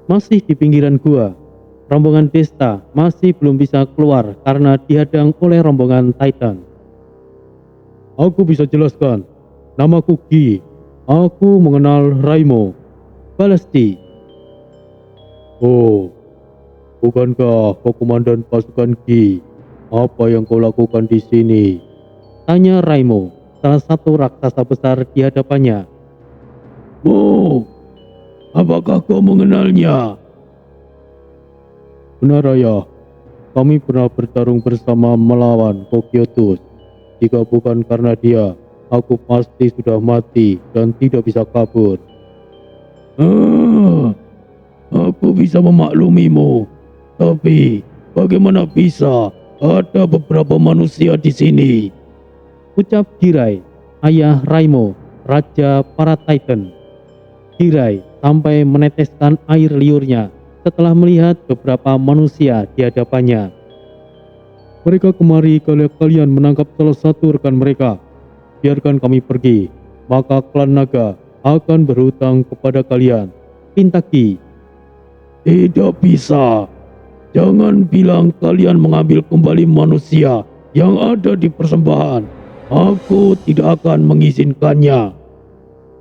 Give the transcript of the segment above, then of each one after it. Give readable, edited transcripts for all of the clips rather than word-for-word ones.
masih di pinggiran gua. Rombongan Desta masih belum bisa keluar karena dihadang oleh rombongan Titan. Aku bisa jelaskan. Namaku Gi. Aku mengenal Raimo. Balas Di. Oh, bukankah kau komandan pasukan Gi? Apa yang kau lakukan di sini? Tanya Raimo, salah satu raksasa besar di hadapannya. Oh, apakah kau mengenalnya? Benar ayah, kami pernah bertarung bersama melawan Kokiotus. Jika bukan karena dia, aku pasti sudah mati dan tidak bisa kabur. Aku bisa memaklumimu, tapi bagaimana bisa ada beberapa manusia di sini? Ucap Girai, ayah Raimo, raja para Titan. Girai sampai meneteskan air liurnya setelah melihat beberapa manusia di hadapannya. Mereka kemari kalau kalian menangkap salah satu rekan mereka. Biarkan kami pergi, maka klan naga akan berhutang kepada kalian. Pinta Ki. Tidak bisa. Jangan bilang kalian mengambil kembali manusia yang ada di persembahan. Aku tidak akan mengizinkannya.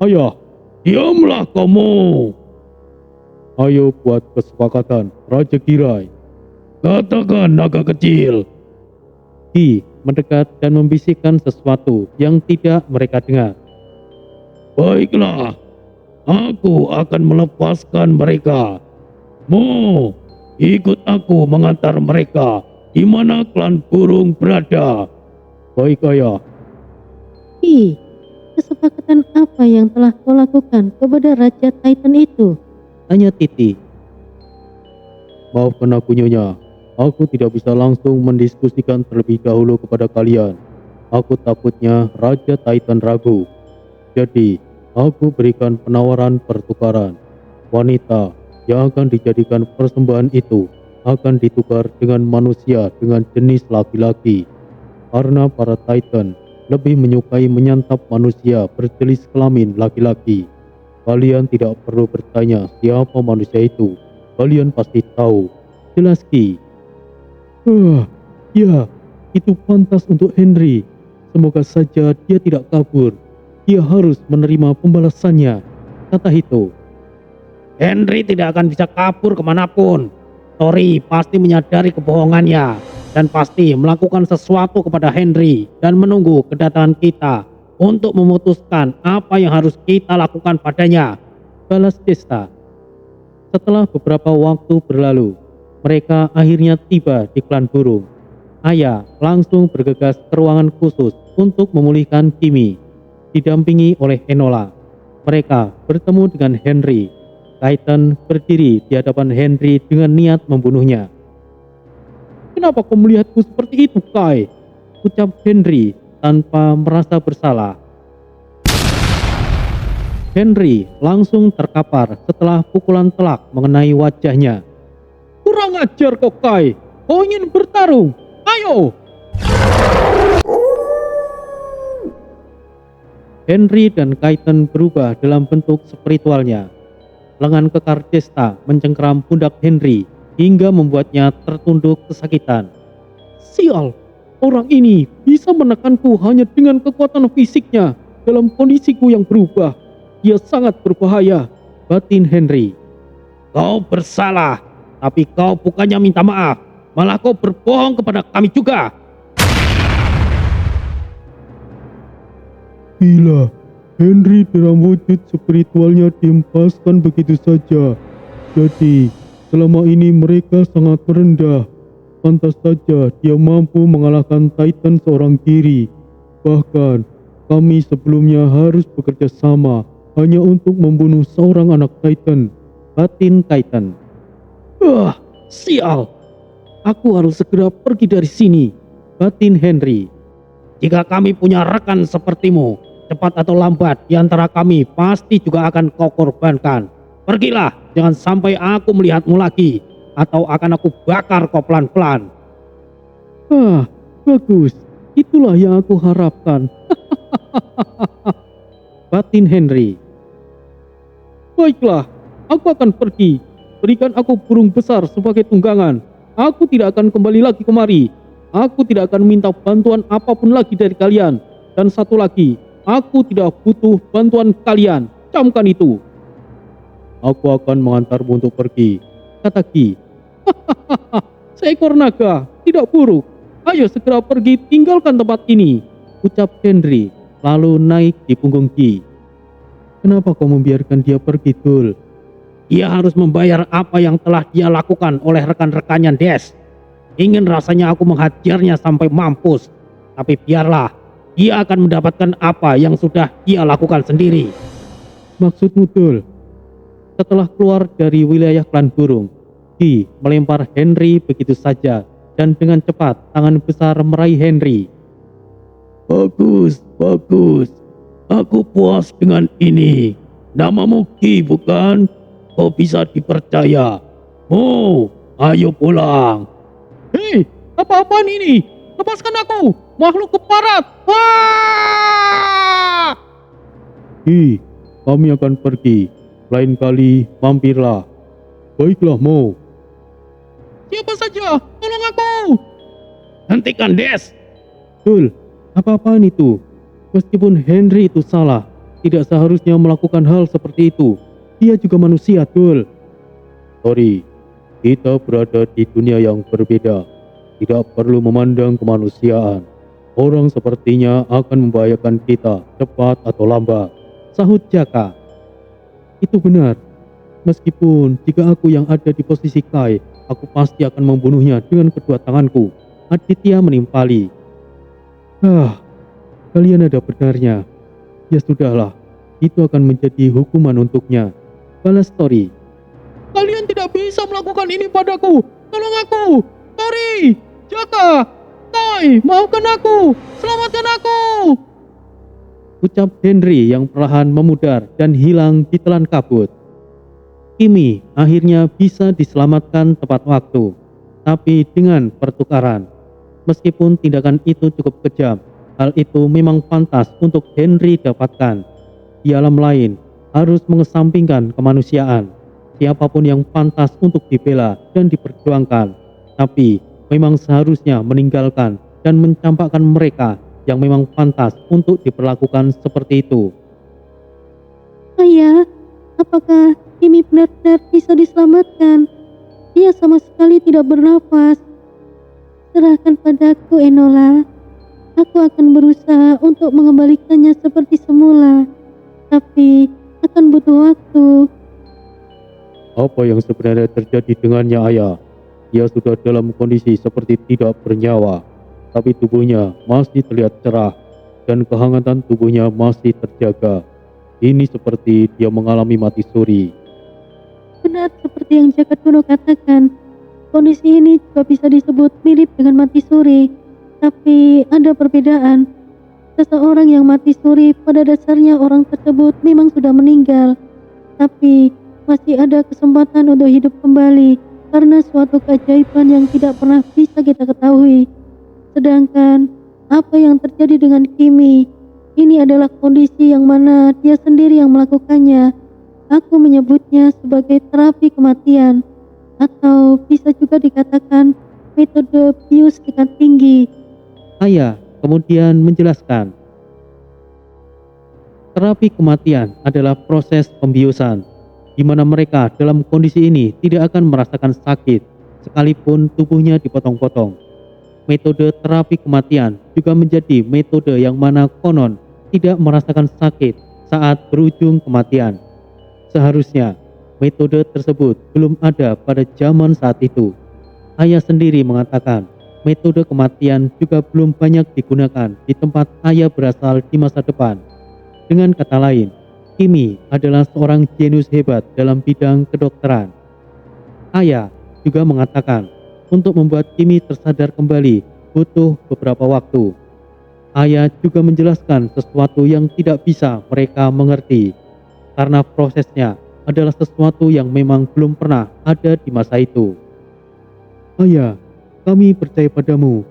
Ayah, diamlah kamu. Ayo buat kesepakatan, Raja Girai. Katakan naga kecil. Ki mendekat dan membisikkan sesuatu yang tidak mereka dengar. Baiklah, aku akan melepaskan mereka. Mo, ikut aku mengantar mereka di mana klan burung berada. Baik ayah. Ki, kesepakatan apa yang telah kau lakukan kepada Raja Titan itu? Tanya Titi. Maafkan aku Nyonya, aku tidak bisa langsung mendiskusikan terlebih dahulu kepada kalian. Aku takutnya Raja Titan ragu. Jadi, aku berikan penawaran pertukaran. Wanita yang akan dijadikan persembahan itu akan ditukar dengan manusia dengan jenis laki-laki. Karena para Titan lebih menyukai menyantap manusia berjenis kelamin laki-laki. Kalian tidak perlu bertanya siapa manusia itu. Kalian pasti tahu. Jelas Ki. Ya, itu pantas untuk Henry. Semoga saja dia tidak kabur. Dia harus menerima pembalasannya, kata Hito. Henry tidak akan bisa kabur kemanapun. Tori pasti menyadari kebohongannya dan pasti melakukan sesuatu kepada Henry dan menunggu kedatangan kita untuk memutuskan apa yang harus kita lakukan padanya. Balas Desta. Setelah beberapa waktu berlalu, mereka akhirnya tiba di klan burung. Aya langsung bergegas ke ruangan khusus untuk memulihkan Kimi, didampingi oleh Enola. Mereka bertemu dengan Henry. Titan berdiri di hadapan Henry dengan niat membunuhnya. Kenapa kau melihatku seperti itu, Kai? Ucap Henry tanpa merasa bersalah. Henry langsung terkapar setelah pukulan telak mengenai wajahnya. Kurang ajar kau, Kai. Kau ingin bertarung? Ayo! Henry dan Kaiten berubah dalam bentuk spiritualnya. Lengan kekar Desta mencengkeram pundak Henry hingga membuatnya tertunduk kesakitan. Sial, orang ini bisa menekanku hanya dengan kekuatan fisiknya dalam kondisiku yang berubah. Dia sangat berbahaya, batin Henry. Kau bersalah, tapi kau bukannya minta maaf, malah kau berbohong kepada kami juga. Gila, Henry dalam wujud spiritualnya dihempaskan begitu saja. Jadi, selama ini mereka sangat merendah. Pantas saja dia mampu mengalahkan Titan seorang diri. Bahkan, kami sebelumnya harus bekerja sama hanya untuk membunuh seorang anak Titan. Batin Titan. Sial. Aku harus segera pergi dari sini. Batin Henry. Jika kami punya rekan sepertimu, cepat atau lambat di antara kami pasti juga akan kau korbankan. Pergilah, jangan sampai aku melihatmu lagi, atau akan aku bakar kau pelan-pelan. Bagus. Itulah yang aku harapkan. Batin Henry. Baiklah, aku akan pergi. berikan aku burung besar sebagai tunggangan. Aku tidak akan kembali lagi kemari. Aku tidak akan minta bantuan apapun lagi dari kalian. Dan satu lagi, aku tidak butuh bantuan kalian. Camkan itu. Aku akan mengantarmu untuk pergi, kata Ki. Hahaha, seekor naga, tidak buruk. Ayo segera pergi, tinggalkan tempat ini, ucap Henry, lalu naik di punggung Ki. Kenapa kau membiarkan dia pergi, Dul? Dia harus membayar apa yang telah dia lakukan oleh rekan-rekannya, Des. Ingin rasanya aku menghajarnya sampai mampus. Tapi biarlah, dia akan mendapatkan apa yang sudah dia lakukan sendiri. Maksudmu, Dul? Setelah keluar dari wilayah klan burung, Ki melempar Henry begitu saja dan dengan cepat tangan besar meraih Henry. Bagus, bagus. Aku puas dengan ini. Namamu Ki, bukan? Kau bisa dipercaya. Oh, ayo pulang. Hei, apa-apaan ini? Lepaskan aku, makhluk keparat. Ah! Ki, kami akan pergi. Lain kali mampirlah. Baiklah, Mo. Siapa saja, tolong aku. Hentikan, Des. Dul, apa-apaan itu? Meskipun Henry itu salah, tidak seharusnya melakukan hal seperti itu. Dia juga manusia, Dul. Sorry, kita berada di dunia yang berbeda. Tidak perlu memandang kemanusiaan. Orang sepertinya akan membahayakan kita, cepat atau lambat, sahut Jaka. Itu benar. Meskipun jika aku yang ada di posisi Kai, aku pasti akan membunuhnya dengan kedua tanganku. Aditya menimpali. Kalian ada benarnya. Ya sudahlah, itu akan menjadi hukuman untuknya. Balas Tori. Kalian tidak bisa melakukan ini padaku. Tolong aku. Tori, Jaka, Kai, maafkan aku. Selamatkan aku. Ucap Henry yang perlahan memudar dan hilang ditelan kabut. Kimi akhirnya bisa diselamatkan tepat waktu, tapi dengan pertukaran. Meskipun tindakan itu cukup kejam, hal itu memang pantas untuk Henry dapatkan. Di alam lain, harus mengesampingkan kemanusiaan. Siapapun yang pantas untuk dibela dan diperjuangkan, tapi memang seharusnya meninggalkan dan mencampakkan mereka yang memang pantas untuk diperlakukan seperti itu. Ayah, apakah Kimi benar-benar bisa diselamatkan? Dia sama sekali tidak bernafas. Serahkan padaku, Enola. Aku akan berusaha untuk mengembalikannya seperti semula. Tapi akan butuh waktu. Apa yang sebenarnya terjadi dengannya, Ayah? Dia sudah dalam kondisi seperti tidak bernyawa, tapi tubuhnya masih terlihat cerah dan kehangatan tubuhnya masih terjaga. Ini seperti dia mengalami mati suri. Benar seperti yang Jagat Kuno katakan, kondisi ini juga bisa disebut mirip dengan mati suri. Tapi ada perbedaan. Seseorang yang mati suri pada dasarnya orang tersebut memang sudah meninggal, tapi masih ada kesempatan untuk hidup kembali karena suatu keajaiban yang tidak pernah bisa kita ketahui. Sedangkan apa yang terjadi dengan Kimi, ini adalah kondisi yang mana dia sendiri yang melakukannya. Aku menyebutnya sebagai terapi kematian, atau bisa juga dikatakan metode bius tingkat tinggi. Ayah kemudian menjelaskan, terapi kematian adalah proses pembiusan, di mana mereka dalam kondisi ini tidak akan merasakan sakit, sekalipun tubuhnya dipotong-potong. Metode terapi kematian juga menjadi metode yang mana konon tidak merasakan sakit saat berujung kematian. Seharusnya metode tersebut belum ada pada zaman saat itu. Ayah sendiri mengatakan metode kematian juga belum banyak digunakan di tempat ayah berasal di masa depan. Dengan kata lain, Kimi adalah seorang jenius hebat dalam bidang kedokteran. Ayah juga mengatakan untuk membuat Kimi tersadar kembali butuh beberapa waktu. Ayah juga menjelaskan sesuatu yang tidak bisa mereka mengerti, karena prosesnya adalah sesuatu yang memang belum pernah ada di masa itu. Ayah, kami percaya padamu.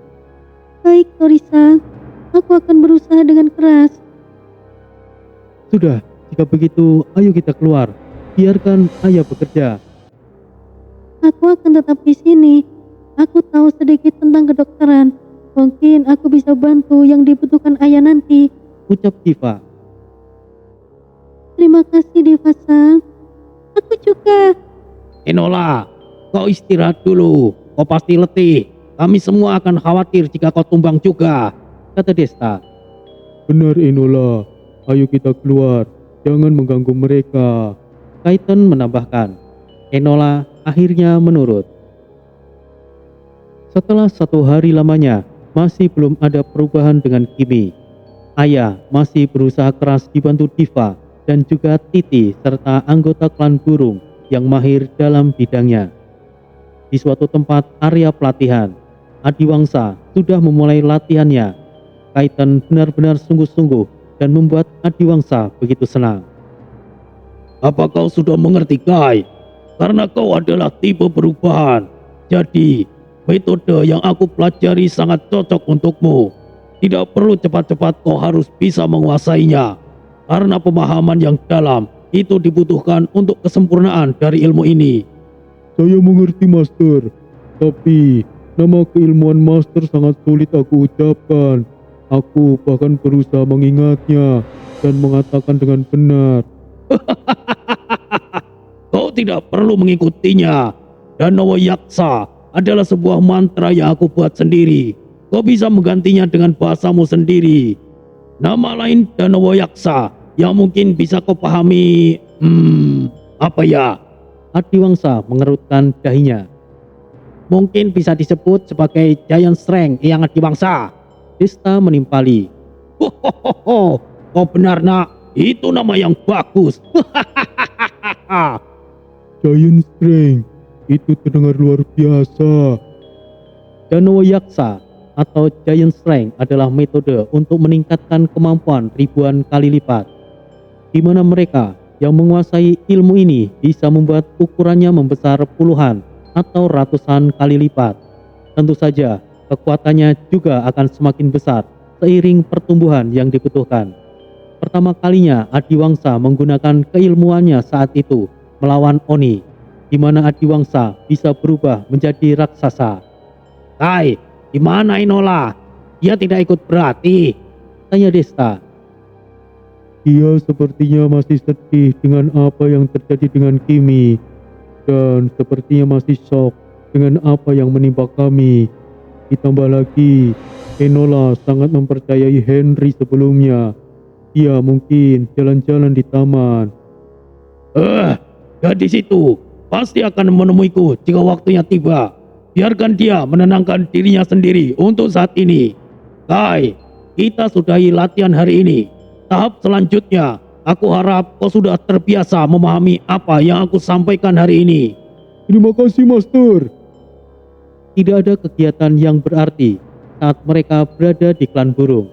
Baik, Torisa, aku akan berusaha dengan keras. Sudah, jika begitu ayo kita keluar. Biarkan ayah bekerja. Aku akan tetap di sini. Aku tahu sedikit tentang kedokteran. Mungkin aku bisa bantu yang dibutuhkan ayah nanti. Ucap Diva. Terima kasih Diva-san. Aku juga. Enola, kau istirahat dulu. Kau pasti letih. Kami semua akan khawatir jika kau tumbang juga, kata Desta. Benar Enola. Ayo kita keluar. Jangan mengganggu mereka. Kaiten menambahkan. Enola akhirnya menurut. Setelah 1 hari lamanya, masih belum ada perubahan dengan Kimi. Ayah masih berusaha keras dibantu Diva dan juga Titi serta anggota klan burung yang mahir dalam bidangnya. Di suatu tempat area pelatihan, Adiwangsa sudah memulai latihannya. Kaiten benar-benar sungguh-sungguh dan membuat Adiwangsa begitu senang. Apa kau sudah mengerti, Kai? Karena kau adalah tipe perubahan. Jadi, metode yang aku pelajari sangat cocok untukmu. Tidak perlu cepat-cepat, kau harus bisa menguasainya. Karena pemahaman yang dalam itu dibutuhkan untuk kesempurnaan dari ilmu ini. Saya mengerti, Master. Tapi, nama keilmuan Master sangat sulit aku ucapkan. Aku bahkan berusaha mengingatnya dan mengatakan dengan benar. Kau tidak perlu mengikutinya. Danawa Yaksa adalah sebuah mantra yang aku buat sendiri. Kau bisa menggantinya dengan bahasamu sendiri. Nama lain Danawa Yaksa yang mungkin bisa kau pahami. Apa ya? Adiwangsa mengerutkan dahinya. Mungkin bisa disebut sebagai Giant Strength yang Adiwangsa. Desta menimpali. Hohoho, kau benar nak. Itu nama yang bagus. Giant Strength, itu terdengar luar biasa. Danawa Yaksa atau Giant Strength adalah metode untuk meningkatkan kemampuan ribuan kali lipat, di mana mereka yang menguasai ilmu ini bisa membuat ukurannya membesar puluhan atau ratusan kali lipat. Tentu saja, kekuatannya juga akan semakin besar seiring pertumbuhan yang dibutuhkan. Pertama kalinya Adiwangsa menggunakan keilmuannya saat itu melawan Oni, di mana Adiwangsa bisa berubah menjadi raksasa. Kai, di mana Enola? Dia tidak ikut berarti? Tanya Desta. Dia sepertinya masih sedih dengan apa yang terjadi dengan Kimi, dan sepertinya masih shock dengan apa yang menimpa kami. Ditambah lagi, Enola sangat mempercayai Henry sebelumnya. Dia mungkin jalan-jalan di taman. Gadis itu pasti akan menemuiku jika waktunya tiba. Biarkan dia menenangkan dirinya sendiri untuk saat ini. Kai, kita sudahi latihan hari ini. Tahap selanjutnya, aku harap kau sudah terbiasa memahami apa yang aku sampaikan hari ini. Terima kasih, Master. Tidak ada kegiatan yang berarti saat mereka berada di klan burung.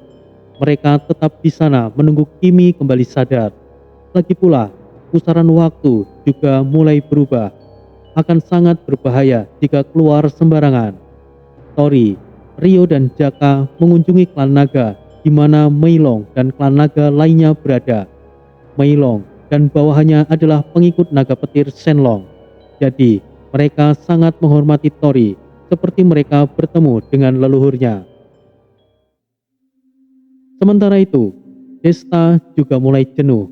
Mereka tetap di sana menunggu Kimi kembali sadar. Lagi pula, pusaran waktu juga mulai berubah. Akan sangat berbahaya jika keluar sembarangan. Tori, Rio dan Jaka mengunjungi klan naga di mana Meilong dan klan naga lainnya berada. Meilong dan bawahannya adalah pengikut naga petir Shenlong. Jadi, mereka sangat menghormati Tori seperti mereka bertemu dengan leluhurnya. Sementara itu, Desta juga mulai jenuh.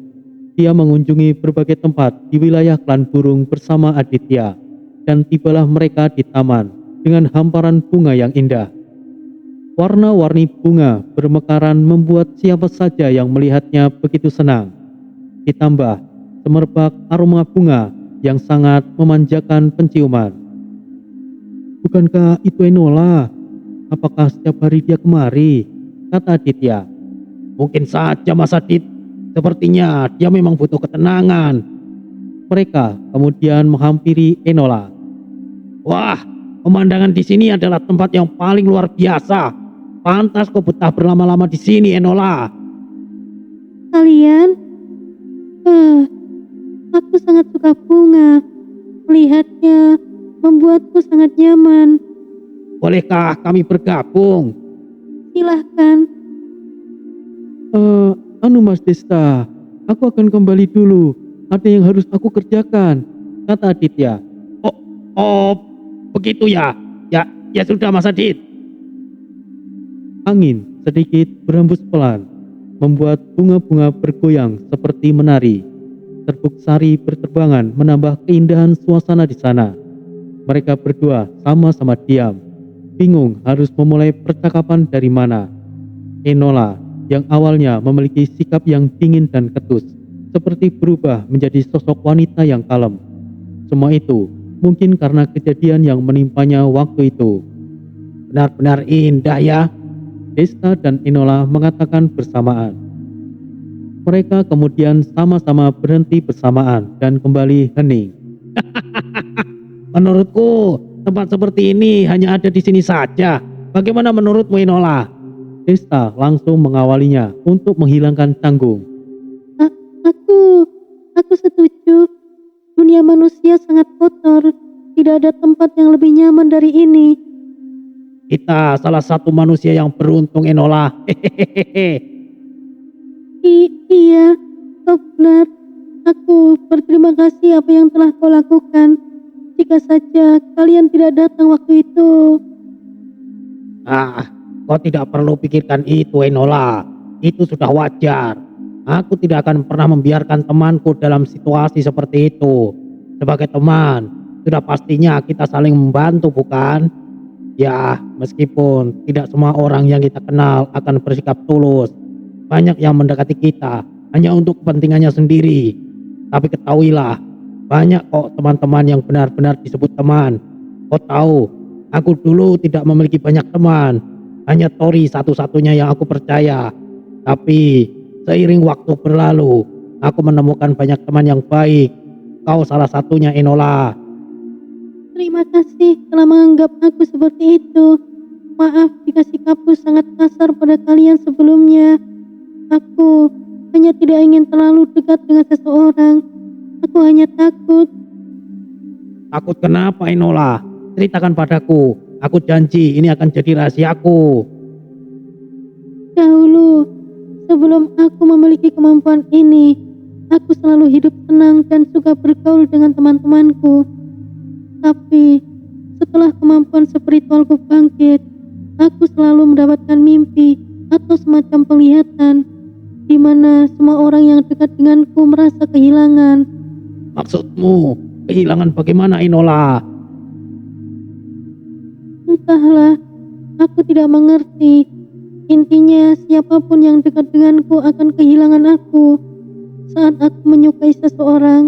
Dia mengunjungi berbagai tempat di wilayah klan burung bersama Aditya, dan tibalah mereka di taman dengan hamparan bunga yang indah. Warna-warni bunga bermekaran membuat siapa saja yang melihatnya begitu senang. Ditambah semerbak aroma bunga yang sangat memanjakan penciuman. Bukankah itu Enola? Apakah setiap hari dia kemari? Kata Aditya. Mungkin saja Mas Adit. Sepertinya dia memang butuh ketenangan. Mereka kemudian menghampiri Enola. Wah, pemandangan di sini adalah tempat yang paling luar biasa. Pantas kau betah berlama-lama di sini, Enola. Kalian? Aku sangat suka bunga. Melihatnya membuatku sangat nyaman. Bolehkah kami bergabung? Silahkan. Mas Desta, aku akan kembali dulu. Ada yang harus aku kerjakan, kata Aditya. Oh, begitu ya. Ya sudah Mas Adit. Angin sedikit berembus pelan, membuat bunga-bunga bergoyang seperti menari. Serbuk sari berterbangan menambah keindahan suasana di sana. Mereka berdua sama-sama diam, bingung harus memulai percakapan dari mana. Enola yang awalnya memiliki sikap yang dingin dan ketus, seperti berubah menjadi sosok wanita yang kalem. Semua itu mungkin karena kejadian yang menimpanya waktu itu. Benar-benar indah ya, Desta dan Enola mengatakan bersamaan. Mereka kemudian sama-sama berhenti bersamaan dan kembali hening. Menurutku, tempat seperti ini hanya ada di sini saja. Bagaimana menurutmu, Enola? Desta langsung mengawalinya untuk menghilangkan canggung. Aku setuju. Dunia manusia sangat kotor. Tidak ada tempat yang lebih nyaman dari ini. Kita salah satu manusia yang beruntung, Enola. Hehehe. Iya, kau benar. Aku berterima kasih apa yang telah kau lakukan. Jika saja kalian tidak datang waktu itu. Kau tidak perlu pikirkan itu, Enola. Itu sudah wajar. Aku tidak akan pernah membiarkan temanku dalam situasi seperti itu. Sebagai teman, sudah pastinya kita saling membantu, bukan? Ya, meskipun tidak semua orang yang kita kenal akan bersikap tulus. Banyak yang mendekati kita hanya untuk kepentingannya sendiri. Tapi ketahuilah, banyak kok teman-teman yang benar-benar disebut teman. Kau tahu, aku dulu tidak memiliki banyak teman. Hanya Tori satu-satunya yang aku percaya. Tapi seiring waktu berlalu, aku menemukan banyak teman yang baik. Kau salah satunya, Enola. Terima kasih telah menganggap aku seperti itu. Maaf jika sikapku sangat kasar pada kalian sebelumnya. Aku hanya tidak ingin terlalu dekat dengan seseorang. Aku hanya takut. Takut kenapa, Enola? Ceritakan padaku. Aku janji ini akan jadi rahasiaku. Dahulu, sebelum aku memiliki kemampuan ini, aku selalu hidup tenang dan suka bergaul dengan teman-temanku. Tapi setelah kemampuan spiritualku bangkit, aku selalu mendapatkan mimpi atau semacam penglihatan di mana semua orang yang dekat denganku merasa kehilangan. Maksudmu, kehilangan bagaimana, Enola? Entahlah, aku tidak mengerti. Intinya siapapun yang dekat denganku akan kehilangan aku. Saat aku menyukai seseorang,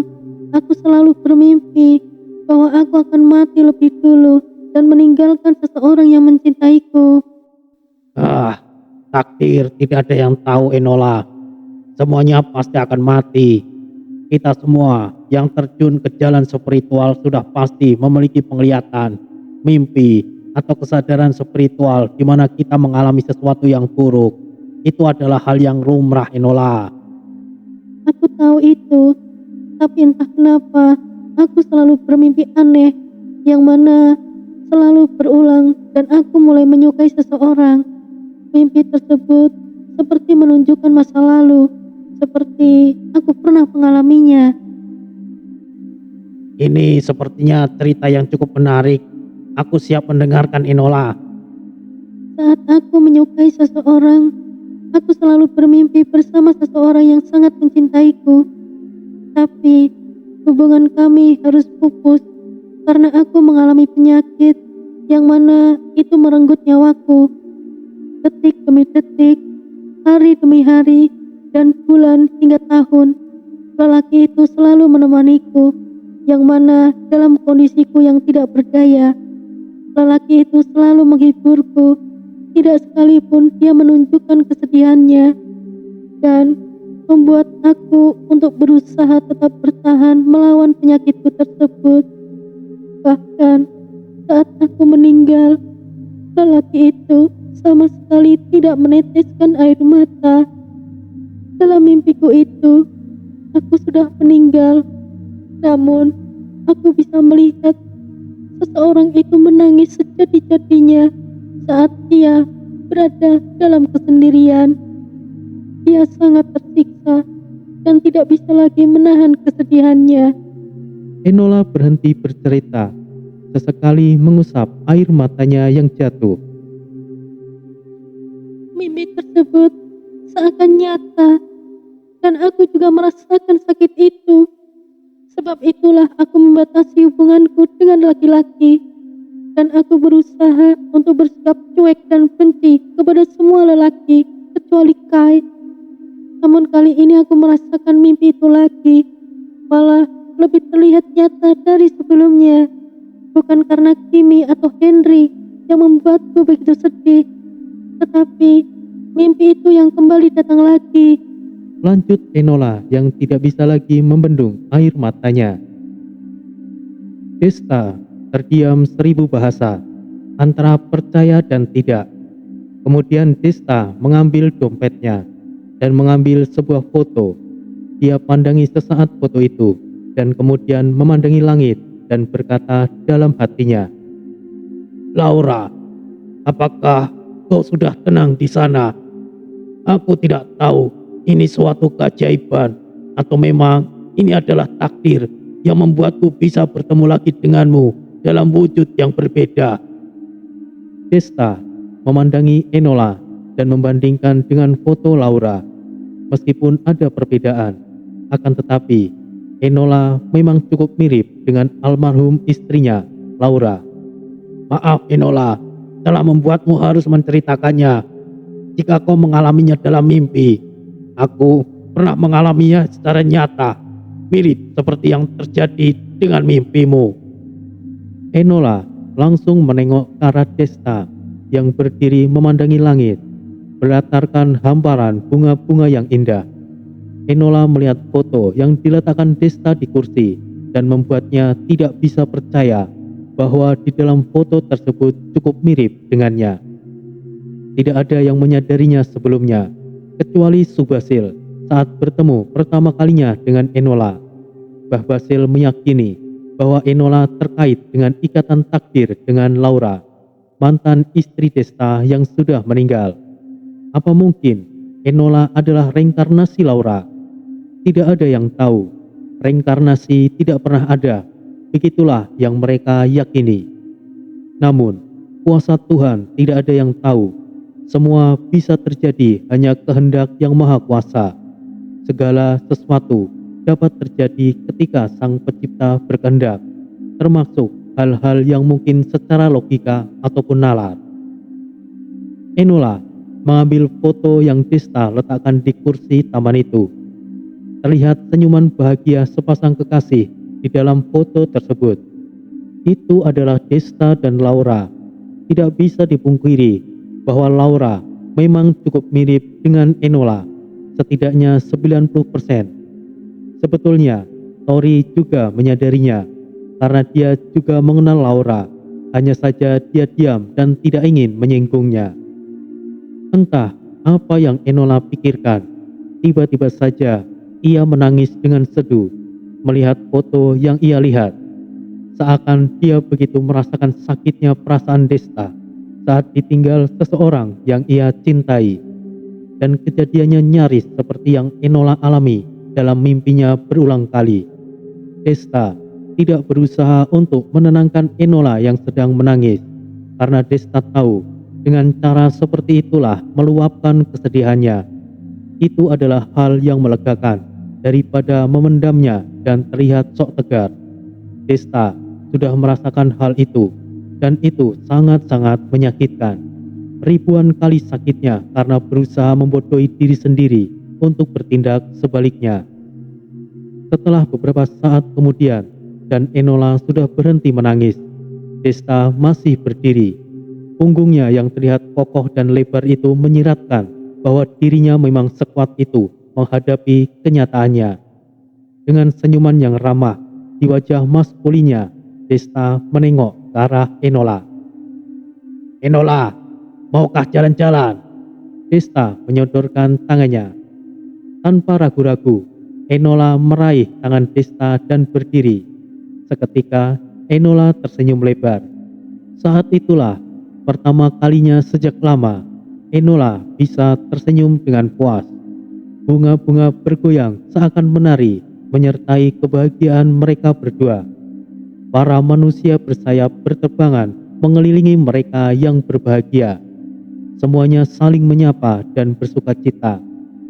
aku selalu bermimpi bahwa aku akan mati lebih dulu dan meninggalkan seseorang yang mencintaiku. Takdir tidak ada yang tahu, Enola. Semuanya pasti akan mati. Kita semua yang terjun ke jalan spiritual sudah pasti memiliki penglihatan, mimpi, atau kesadaran spiritual di mana kita mengalami sesuatu yang buruk. Itu adalah hal yang lumrah, Enola. Aku tahu itu, tapi entah kenapa aku selalu bermimpi aneh yang mana selalu berulang dan aku mulai menyukai seseorang. Mimpi tersebut seperti menunjukkan masa lalu, seperti aku pernah mengalaminya. Ini sepertinya cerita yang cukup menarik. Aku siap mendengarkan, Enola. Saat aku menyukai seseorang, aku selalu bermimpi bersama seseorang yang sangat mencintaiku. Tapi hubungan kami harus pupus karena aku mengalami penyakit yang mana itu merenggut nyawaku. Detik demi detik, hari demi hari, dan bulan hingga tahun, lelaki itu selalu menemaniku, yang mana dalam kondisiku yang tidak berdaya, lelaki itu selalu menghiburku, tidak sekalipun dia menunjukkan kesedihannya, dan membuat aku untuk berusaha tetap bertahan melawan penyakitku tersebut. Bahkan saat aku meninggal, lelaki itu sama sekali tidak meneteskan air mata. Dalam mimpiku itu, aku sudah meninggal, namun aku bisa melihat seseorang itu menangis sejadi-jadinya saat dia berada dalam kesendirian. Dia sangat tersiksa dan tidak bisa lagi menahan kesedihannya. Enola berhenti bercerita. sesekali mengusap air matanya yang jatuh. Mimpi tersebut seakan nyata, dan aku juga merasakan sakit itu. Sebab itulah aku membatasi hubunganku dengan laki-laki, dan aku berusaha untuk bersikap cuek dan benci kepada semua lelaki kecuali Kai. Namun kali ini aku merasakan mimpi itu lagi, malah lebih terlihat nyata dari sebelumnya. Bukan karena Kimi atau Henry yang membuatku begitu sedih, tetapi mimpi itu yang kembali datang lagi. Lanjut Enola yang tidak bisa lagi membendung air matanya. Desta terdiam 1000 bahasa antara percaya dan tidak. Kemudian Desta mengambil dompetnya dan mengambil sebuah foto. Dia pandangi sesaat foto itu dan kemudian memandangi langit dan berkata dalam hatinya, Laura, apakah kau sudah tenang di sana? Aku tidak tahu ini suatu keajaiban atau memang ini adalah takdir yang membuatku bisa bertemu lagi denganmu dalam wujud yang berbeda. Desta memandangi Enola dan membandingkan dengan foto Laura. Meskipun ada perbedaan, akan tetapi Enola memang cukup mirip dengan almarhum istrinya, Laura. Maaf Enola, telah membuatmu harus menceritakannya. Jika kau mengalaminya dalam mimpi, aku pernah mengalaminya secara nyata, mirip seperti yang terjadi dengan mimpimu. Enola langsung menengok ke arah Desta yang berdiri memandangi langit, berlatarkan hamparan bunga-bunga yang indah. Enola melihat foto yang diletakkan Desta di kursi dan membuatnya tidak bisa percaya bahwa di dalam foto tersebut cukup mirip dengannya. Tidak ada yang menyadarinya sebelumnya, kecuali Subhasil saat bertemu pertama kalinya dengan Enola. Mbah Basil meyakini bahwa Enola terkait dengan ikatan takdir dengan Laura, mantan istri Desta yang sudah meninggal. Apa mungkin Enola adalah reinkarnasi Laura? Tidak ada yang tahu. Reinkarnasi tidak pernah ada. Begitulah yang mereka yakini. Namun, kuasa Tuhan tidak ada yang tahu. Semua bisa terjadi hanya kehendak yang maha kuasa. Segala sesuatu dapat terjadi ketika Sang Pencipta berkehendak, termasuk hal-hal yang mungkin secara logika ataupun nalar. Enola mengambil foto yang Desta letakkan di kursi taman itu. Terlihat senyuman bahagia sepasang kekasih di dalam foto tersebut. Itu adalah Desta dan Laura. Tidak bisa dipungkiri bahwa Laura memang cukup mirip dengan Enola, setidaknya 90%. Sebetulnya, Tori juga menyadarinya, karena dia juga mengenal Laura. Hanya saja dia diam dan tidak ingin menyinggungnya. Entah apa yang Enola pikirkan, tiba-tiba saja ia menangis dengan seduh melihat foto yang ia lihat. Seakan dia begitu merasakan sakitnya perasaan Desta saat ditinggal seseorang yang ia cintai. Dan kejadiannya nyaris seperti yang Enola alami dalam mimpinya berulang kali. Desta tidak berusaha untuk menenangkan Enola yang sedang menangis, karena Desta tahu dengan cara seperti itulah meluapkan kesedihannya. Itu adalah hal yang melegakan daripada memendamnya dan terlihat sok tegar. Desta sudah merasakan hal itu, dan itu sangat-sangat menyakitkan. Ribuan kali sakitnya karena berusaha membodohi diri sendiri untuk bertindak sebaliknya. Setelah beberapa saat kemudian, dan Enola sudah berhenti menangis, Desta masih berdiri. Punggungnya yang terlihat kokoh dan lebar itu menyiratkan bahwa dirinya memang sekuat itu menghadapi kenyataannya. Dengan senyuman yang ramah di wajah maskulinnya, Desta menengok ke arah Enola. Enola, maukah jalan-jalan? Desta menyodorkan tangannya. Tanpa ragu-ragu, Enola meraih tangan Desta dan berdiri. Seketika, Enola tersenyum lebar. Saat itulah pertama kalinya sejak lama Enola bisa tersenyum dengan puas. Bunga-bunga bergoyang seakan menari menyertai kebahagiaan mereka berdua. para manusia bersayap berterbangan mengelilingi mereka yang berbahagia. Semuanya saling menyapa dan bersuka cita.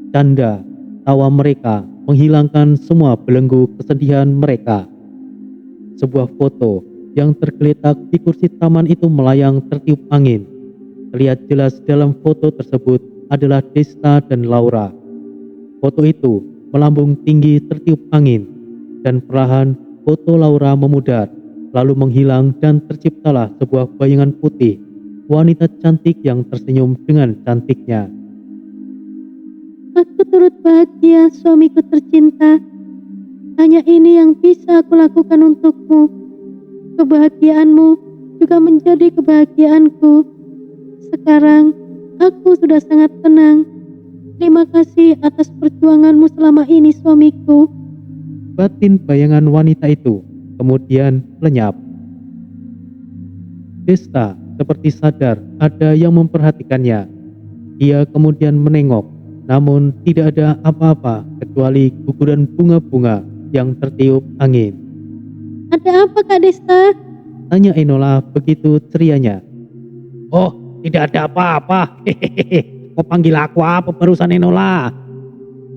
Canda, tawa mereka menghilangkan semua belenggu kesedihan mereka. Sebuah foto yang tergeletak di kursi taman itu melayang tertiup angin. Terlihat jelas dalam foto tersebut adalah Desta dan Laura. Foto itu melambung tinggi tertiup angin, dan perlahan foto Laura memudar, lalu menghilang dan terciptalah sebuah bayangan putih, wanita cantik yang tersenyum dengan cantiknya. Aku turut bahagia, suamiku tercinta. Hanya ini yang bisa aku lakukan untukmu. Kebahagiaanmu juga menjadi kebahagiaanku. Sekarang aku sudah sangat tenang. Terima kasih atas perjuanganmu selama ini, suamiku. Batin bayangan wanita itu kemudian lenyap. Desta seperti sadar ada yang memperhatikannya. Dia kemudian menengok, namun tidak ada apa-apa kecuali guguran bunga-bunga yang tertiup angin. Ada apa, Kak Desta? Tanya Enola begitu cerianya. Oh, tidak ada apa-apa. Hehehe. Kau panggil aku apa barusan, Enola?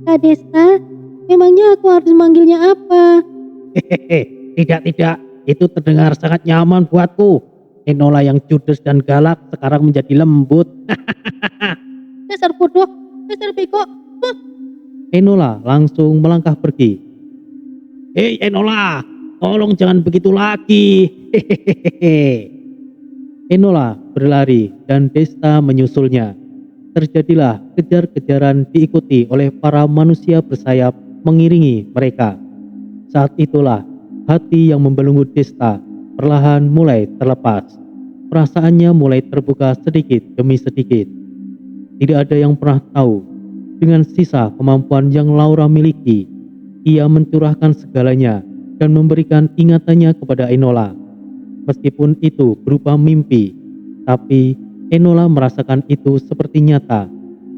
Kak Desta, memangnya aku harus manggilnya apa? Hehehe. Tidak. Itu terdengar sangat nyaman buatku. Enola yang judes dan galak sekarang menjadi lembut. Dasar bodoh, dasar bego. Enola langsung melangkah pergi. Hei Enola, tolong jangan begitu lagi. Hehehe. Enola berlari dan Desta menyusulnya. Terjadilah kejar-kejaran diikuti oleh para manusia bersayap mengiringi mereka. Saat itulah hati yang membelenggu Desta perlahan mulai terlepas. Perasaannya mulai terbuka sedikit demi sedikit. Tidak ada yang pernah tahu, dengan sisa kemampuan yang Laura miliki, ia mencurahkan segalanya dan memberikan ingatannya kepada Enola. Meskipun itu berupa mimpi, tapi Enola merasakan itu seperti nyata,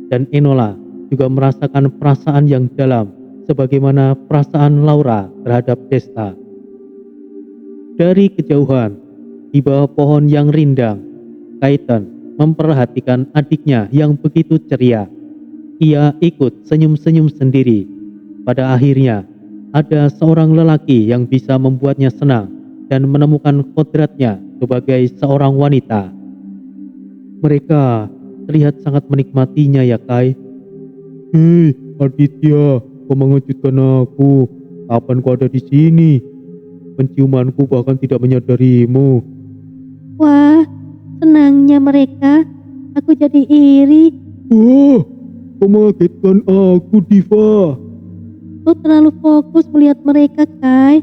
dan Enola juga merasakan perasaan yang dalam sebagaimana perasaan Laura terhadap Desta. Dari kejauhan, di bawah pohon yang rindang, Kaiten memperhatikan adiknya yang begitu ceria. Ia ikut senyum-senyum sendiri. Pada akhirnya, ada seorang lelaki yang bisa membuatnya senang dan menemukan kodratnya sebagai seorang wanita. Mereka terlihat sangat menikmatinya, ya Kai. Hei Aditya, kau mengejutkan aku. Kapan kau ada di sini? Penciumanku bahkan tidak menyadarimu. Wah, senangnya mereka. Aku jadi iri. Wah, kau mengagetkan aku, Diva. Kau terlalu fokus melihat mereka, Kai.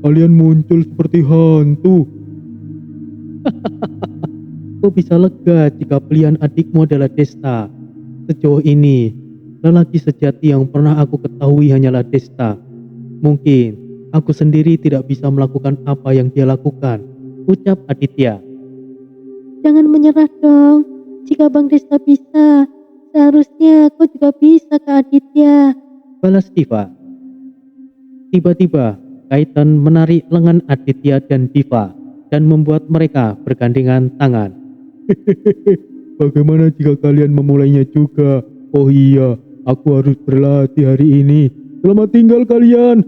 Kalian muncul seperti hantu. Kau bisa lega jika pilihan adikmu adalah Desta. Sejauh ini, lelaki sejati yang pernah aku ketahui hanyalah Desta. Mungkin aku sendiri tidak bisa melakukan apa yang dia lakukan, ucap Aditya. Jangan menyerah dong. Jika Bang Desta bisa, seharusnya kau juga bisa, Kak Aditya. Balas Diva. Tiba-tiba, Kaiten menarik lengan Aditya dan Diva dan membuat mereka bergandengan tangan. Bagaimana jika kalian memulainya juga? Oh iya, aku harus berlatih hari ini. Selamat tinggal kalian.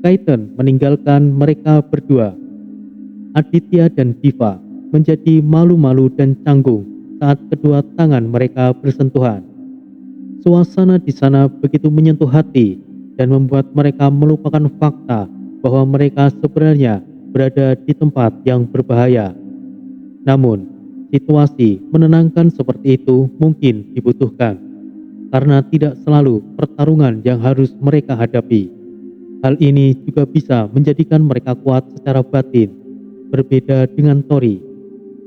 Kaiten meninggalkan mereka berdua. Aditya dan Diva menjadi malu-malu dan canggung saat kedua tangan mereka bersentuhan. Suasana di sana begitu menyentuh hati dan membuat mereka melupakan fakta bahwa mereka sebenarnya berada di tempat yang berbahaya. Namun, situasi menenangkan seperti itu mungkin dibutuhkan, karena tidak selalu pertarungan yang harus mereka hadapi. Hal ini juga bisa menjadikan mereka kuat secara batin. Berbeda dengan Tori.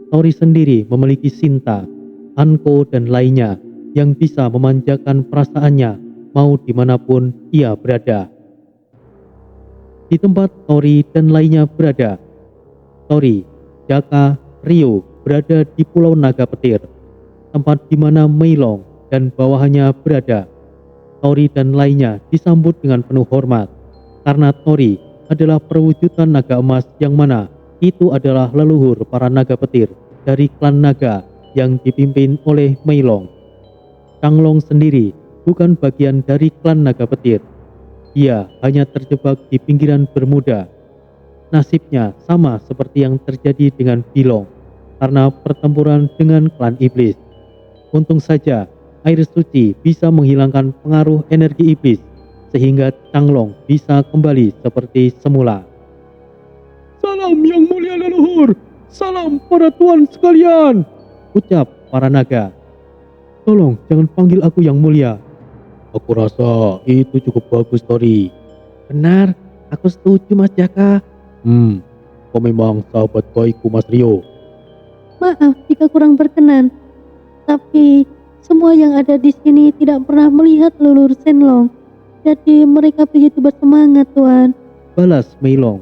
Tori sendiri memiliki Sinta, Anko, dan lainnya yang bisa memanjakan perasaannya mau dimanapun ia berada. Di tempat Tori dan lainnya berada, Tori, Jaka, Rio berada di Pulau Naga Petir, tempat di mana Meilong dan bawahannya berada. Tori dan lainnya disambut dengan penuh hormat, karena Tori adalah perwujudan naga emas yang mana itu adalah leluhur para naga petir dari klan naga yang dipimpin oleh Meilong. Changlong sendiri bukan bagian dari klan naga petir. Dia hanya terjebak di pinggiran Bermuda. Nasibnya sama seperti yang terjadi dengan Bilong karena pertempuran dengan klan iblis. Untung saja air suci bisa menghilangkan pengaruh energi iblis sehingga Changlong bisa kembali seperti semula. Salam yang mulia leluhur, salam para tuan sekalian, Ucap para naga. tolong jangan panggil aku yang mulia. Aku rasa itu cukup bagus, Tori. Benar, aku setuju Mas Jaka. Kau memang sahabat baikku, Mas Rio. Maaf jika kurang berkenan, tapi semua yang ada di sini tidak pernah melihat leluhur Shenlong. Jadi mereka begitu bersemangat, Tuan. Balas Meilong.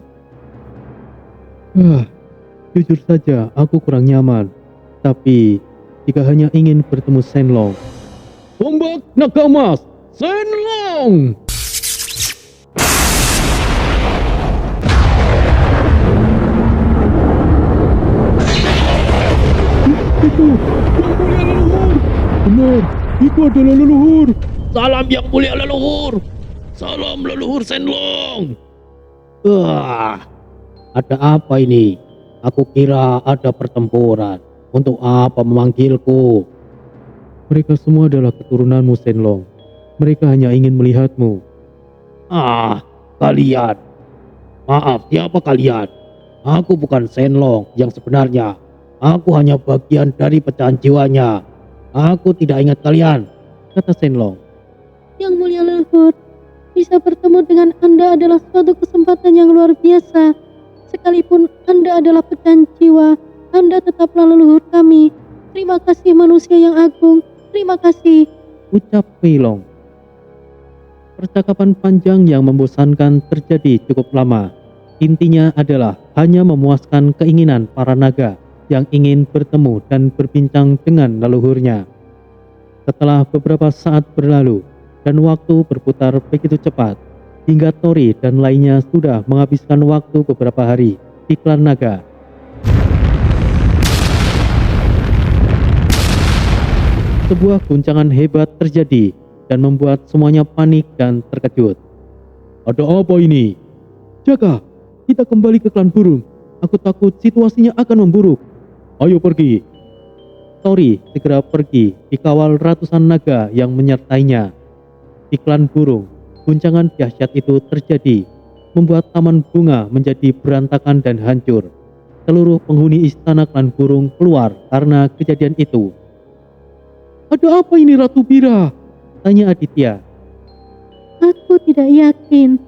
Jujur saja aku kurang nyaman. Tapi jika hanya ingin bertemu Shenlong. Tombak naga emas, Shenlong! Itu yang mulia leluhur. Benar, itu adalah leluhur. Salam yang mulia leluhur. Salam leluhur Shenlong. Ada apa ini? Aku kira ada pertempuran. Untuk apa memanggilku? Mereka semua adalah keturunanmu, Shenlong. Mereka hanya ingin melihatmu. Kalian. Maaf, siapa kalian? Aku bukan Shenlong yang sebenarnya. Aku hanya bagian dari pecahan jiwanya. Aku tidak ingat kalian, kata Shenlong. Yang mulia leluhur, bisa bertemu dengan Anda adalah suatu kesempatan yang luar biasa. Sekalipun Anda adalah pecahan jiwa, Anda tetaplah leluhur kami. Terima kasih manusia yang agung, terima kasih. Ucap Meilong. Percakapan panjang yang membosankan terjadi cukup lama. Intinya adalah hanya memuaskan keinginan para naga yang ingin bertemu dan berbincang dengan leluhurnya. Setelah beberapa saat berlalu dan waktu berputar begitu cepat, hingga Tori dan lainnya sudah menghabiskan waktu beberapa hari di klan naga. Sebuah guncangan hebat terjadi dan membuat semuanya panik dan terkejut. Ada apa ini? Jaka, kita kembali ke klan burung. Aku takut situasinya akan memburuk. Ayo pergi. Tori segera pergi dikawal ratusan naga yang menyertainya. Di klan burung, guncangan dahsyat itu terjadi, membuat taman bunga menjadi berantakan dan hancur. Seluruh penghuni istana klan burung keluar karena kejadian itu. Ada apa ini, Ratu Bira? Tanya Aditya. Aku tidak yakin,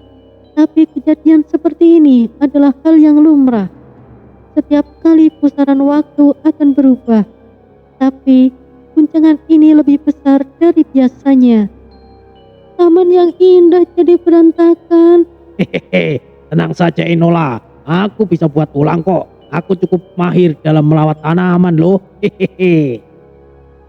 tapi kejadian seperti ini adalah hal yang lumrah. Setiap kali pusaran waktu akan berubah, tapi guncangan ini lebih besar dari biasanya. Taman yang indah jadi berantakan. Hehehe, tenang saja Enola. Aku bisa buat ulang kok. Aku cukup mahir dalam merawat tanaman loh. Hehehe.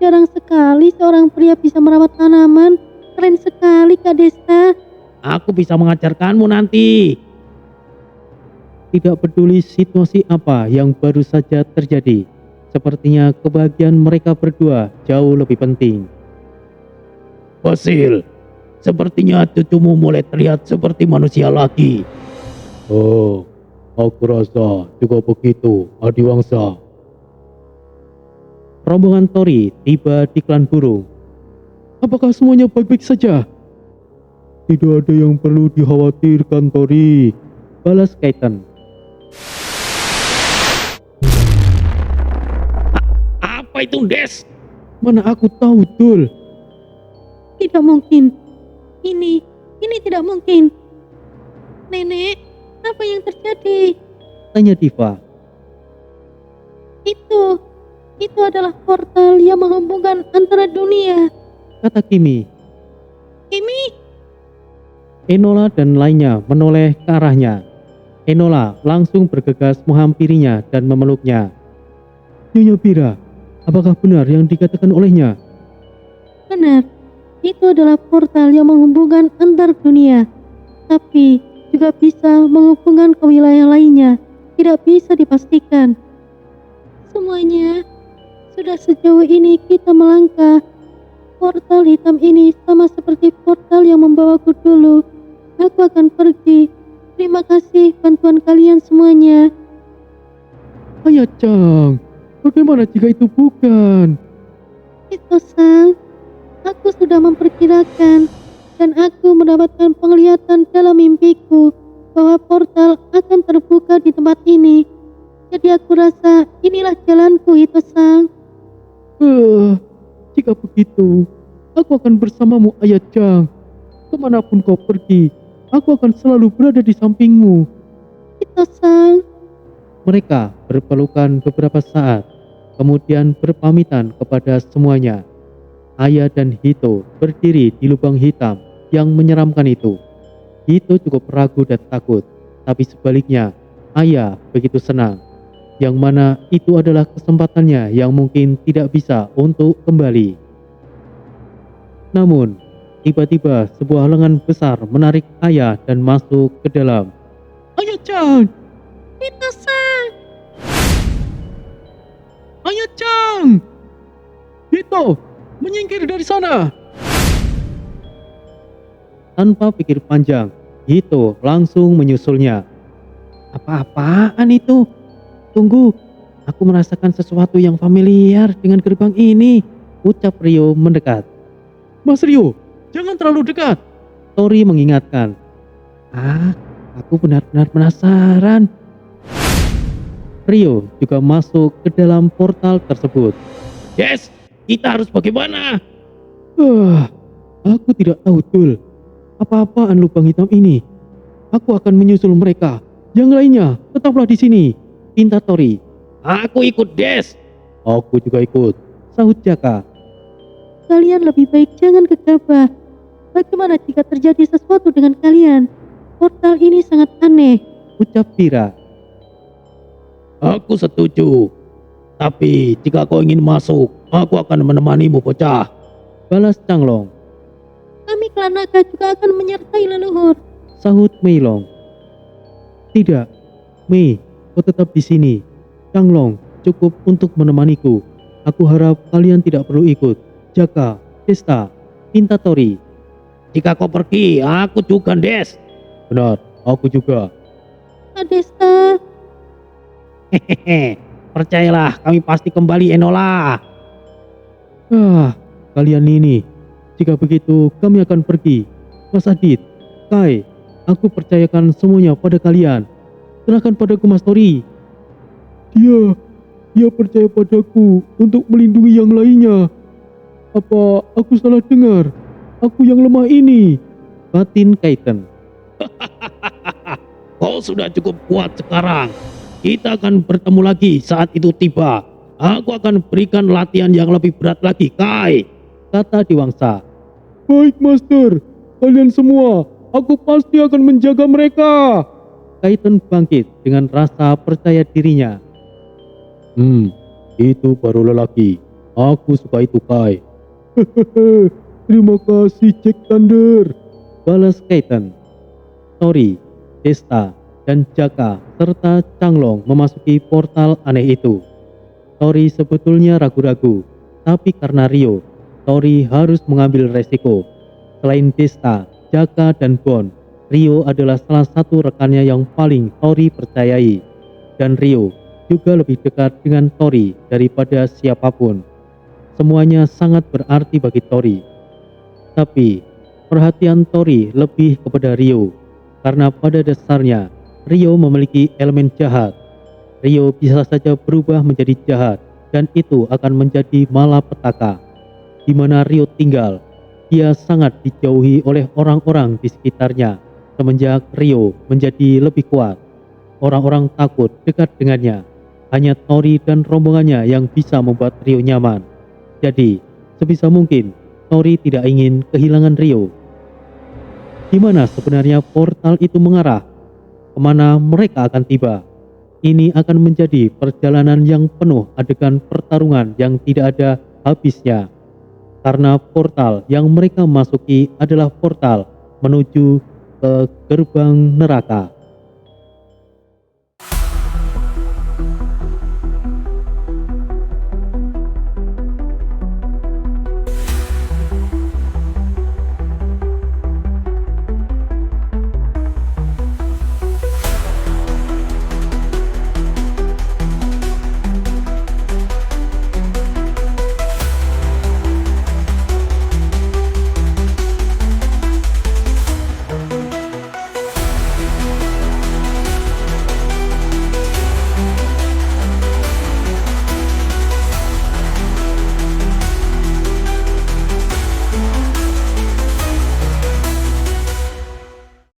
Jarang sekali seorang pria bisa merawat tanaman. Keren sekali, Kak Desta. Aku bisa mengajarkanmu nanti. Tidak peduli situasi apa yang baru saja terjadi, sepertinya kebahagiaan mereka berdua jauh lebih penting. Basil, sepertinya cucumu mulai terlihat seperti manusia lagi. Oh, aku rasa juga begitu, Adiwangsa. Rombongan Tori tiba di klan burung. Apakah semuanya baik-baik saja? Tidak ada yang perlu dikhawatirkan, Tori. Balas Kaiten. Apa itu, Des? Mana aku tahu, Dul. Tidak mungkin. Ini tidak mungkin. Nenek, apa yang terjadi? Tanya Diva. Itu adalah portal yang menghubungkan antara dunia. Kata Kimi. Kimi, Enola dan lainnya menoleh ke arahnya. Enola langsung bergegas menghampirinya dan memeluknya. Nyonya Bira, apakah benar yang dikatakan olehnya? benar. Itu adalah portal yang menghubungkan antar dunia. Tapi juga bisa menghubungkan ke wilayah lainnya. Tidak bisa dipastikan. Semuanya sudah sejauh ini kita melangkah. Portal hitam ini sama seperti portal yang membawaku dulu. Aku akan pergi. Terima kasih bantuan kalian semuanya. Ayah Chang, bagaimana jika itu bukan? Ito-san, aku sudah memperkirakan dan aku mendapatkan penglihatan dalam mimpiku bahwa portal akan terbuka di tempat ini. Jadi aku rasa inilah jalanku, Ito-san. Jika begitu, aku akan bersamamu Ayah Chang. Kemanapun kau pergi, aku akan selalu berada di sampingmu. Ito-san, Mereka berpelukan beberapa saat, kemudian berpamitan kepada semuanya. Aya dan Hito berdiri di lubang hitam yang menyeramkan itu. Hito cukup ragu dan takut, tapi sebaliknya, Aya begitu senang. Yang mana itu adalah kesempatannya yang mungkin tidak bisa untuk kembali. Namun, tiba-tiba sebuah lengan besar menarik Aya dan masuk ke dalam. Ayah Chang! Ito-san. Ayah Chang! Hito, menyingkir dari sana! Tanpa pikir panjang, Hito langsung menyusulnya. Apa-apaan itu? Tunggu, aku merasakan sesuatu yang familiar dengan gerbang ini, ucap Rio mendekat. Mas Rio, jangan terlalu dekat. Tori mengingatkan. Aku benar-benar penasaran. Rio juga masuk ke dalam portal tersebut. Yes, kita harus bagaimana? Aku tidak tahu, Jul. Apa-apaan lubang hitam ini? Aku akan menyusul mereka. Yang lainnya, tetaplah di sini, pinta Tori. Aku ikut Des. Aku juga ikut, sahut Jaka. Kalian lebih baik jangan gegabah. Bagaimana jika terjadi sesuatu dengan kalian? Portal ini sangat aneh. Ucap Pira. Aku setuju. Tapi jika kau ingin masuk, aku akan menemanimu bocah. Balas Changlong, Kami klan naga juga akan menyertai leluhur. sahut Meilong. Tidak, Mei, kau tetap di sini. Changlong, cukup untuk menemaniku. Aku harap kalian tidak perlu ikut. Jaka, Desta, pinta Tori. Jika kau pergi, aku juga Des. Benar, aku juga. Adesta, Hehehe, percayalah kami pasti kembali Enola. Kalian ini. Jika begitu, kami akan pergi. Mas Adit, Kai, aku percayakan semuanya pada kalian. Serahkan padaku Mas Tori. Dia percaya padaku untuk melindungi yang lainnya. Apa aku salah dengar? Aku yang lemah ini. Batin Kaiten. Kau sudah cukup kuat sekarang. Kita akan bertemu lagi saat itu tiba. Aku akan berikan latihan yang lebih berat lagi, Kai. Kata Diwangsa. Baik, Master. Kalian semua, aku pasti akan menjaga mereka. Kaiten bangkit dengan rasa percaya dirinya. Itu baru lelaki. Aku suka itu, Kai. Terima kasih, Jack Thunder. Balas Kaiten. Tori, Desta, dan Jaka serta Changlong memasuki portal aneh itu. Tori sebetulnya ragu-ragu, tapi karena Rio, Tori harus mengambil resiko. Selain Desta, Jaka, dan Bon, Rio adalah salah satu rekannya yang paling Tori percayai. Dan Rio juga lebih dekat dengan Tori daripada siapapun. Semuanya sangat berarti bagi Tori. Tapi, perhatian Tori lebih kepada Rio, karena pada dasarnya Rio memiliki elemen jahat. Rio bisa saja berubah menjadi jahat, dan itu akan menjadi malapetaka. Di mana Rio tinggal, dia sangat dijauhi oleh orang-orang di sekitarnya. Semenjak Rio menjadi lebih kuat, orang-orang takut dekat dengannya. Hanya Tori dan rombongannya yang bisa membuat Rio nyaman. Jadi, sebisa mungkin Tori tidak ingin kehilangan Rio. Di mana sebenarnya portal itu mengarah? Kemana mereka akan tiba? Ini akan menjadi perjalanan yang penuh adegan pertarungan yang tidak ada habisnya. Karena portal yang mereka masuki adalah portal menuju ke gerbang neraka.